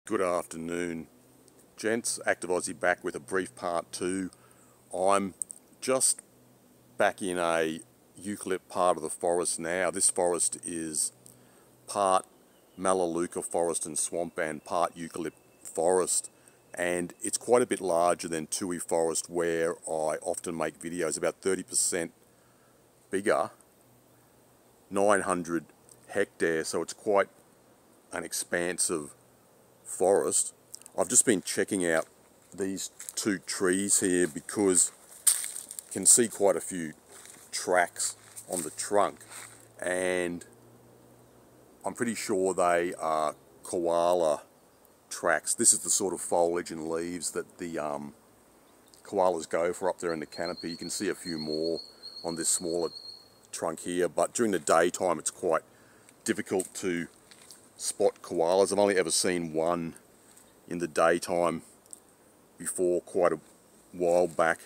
Good afternoon, gents. Active Aussie back with a brief part two. I'm just back in a eucalypt part of the forest now. This forest is part Melaleuca forest and swamp and part eucalypt forest, and it's quite a bit larger than Toohey forest where I often make videos, about 30% bigger, 900 hectares, so it's quite an expansive forest. I've just been checking out these two trees here because you can see quite a few tracks on the trunk, and I'm pretty sure they are koala tracks. This is the sort of foliage and leaves that the koalas go for up there in the canopy. You can see a few more on this smaller trunk here, but during the daytime it's quite difficult to spot koalas. I've only ever seen one in the daytime before, quite a while back.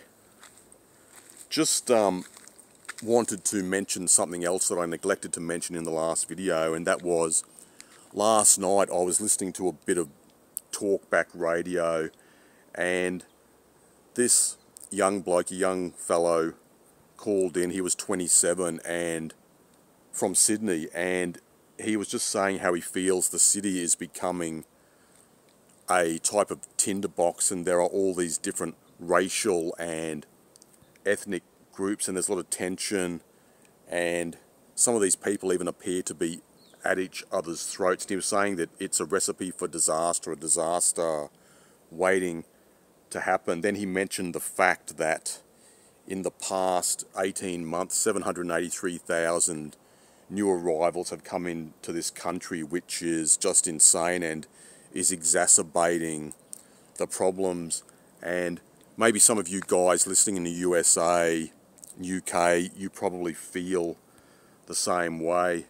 Just wanted to mention something else that I neglected to mention in the last video, and that was last night I was listening to a bit of talkback radio, and this young bloke, a young fellow, called in. He was 27 and from Sydney, and he was just saying how he feels the city is becoming a type of tinderbox, and there are all these different racial and ethnic groups, and there's a lot of tension, and some of these people even appear to be at each other's throats. And he was saying that it's a recipe for disaster, a disaster waiting to happen. Then he mentioned the fact that in the past 18 months, 783,000 new arrivals have come into this country, which is just insane and is exacerbating the problems. And maybe some of you guys listening in the USA, UK, you probably feel the same way.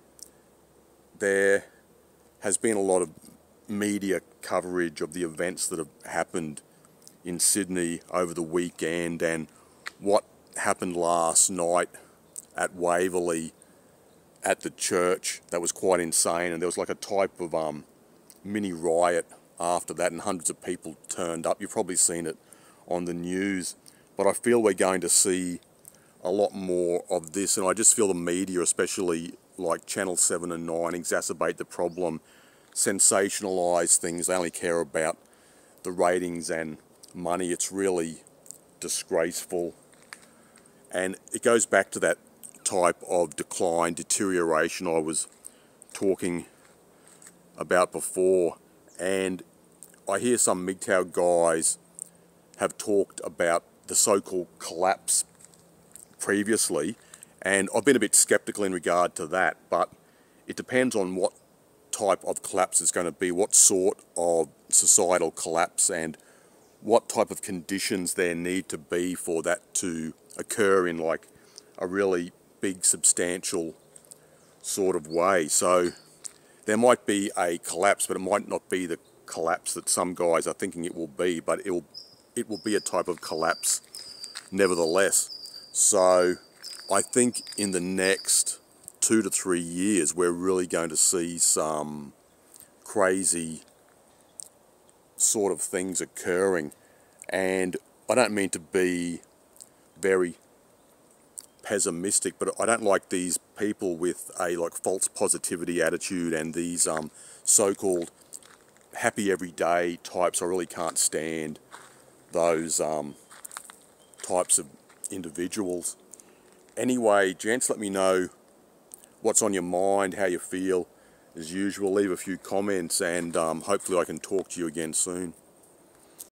There has been a lot of media coverage of the events that have happened in Sydney over the weekend, and what happened last night at Waverley at the church. That was quite insane, and there was like a type of mini riot after that, and hundreds of people turned up. You've probably seen it on the news, but I feel we're going to see a lot more of this, and I just feel the media, especially like Channel 7 and 9, exacerbate the problem, sensationalise things. They only care about the ratings and money. It's really disgraceful, and it goes back to that type of decline, deterioration I was talking about before. And I hear some MGTOW guys have talked about the so-called collapse previously, and I've been a bit skeptical in regard to that, but it depends on what type of collapse it's going to be, what sort of societal collapse, and what type of conditions there need to be for that to occur in like a really big, substantial sort of way. So there might be a collapse, but it might not be the collapse that some guys are thinking it will be, but it will be a type of collapse nevertheless. So I think in the next 2 to 3 years we're really going to see some crazy sort of things occurring, and I don't mean to be very pessimistic, but I don't like these people with a like false positivity attitude and these so-called happy everyday types. I really can't stand those types of individuals. Anyway, gents, let me know what's on your mind, how you feel. As usual, leave a few comments, and hopefully I can talk to you again soon.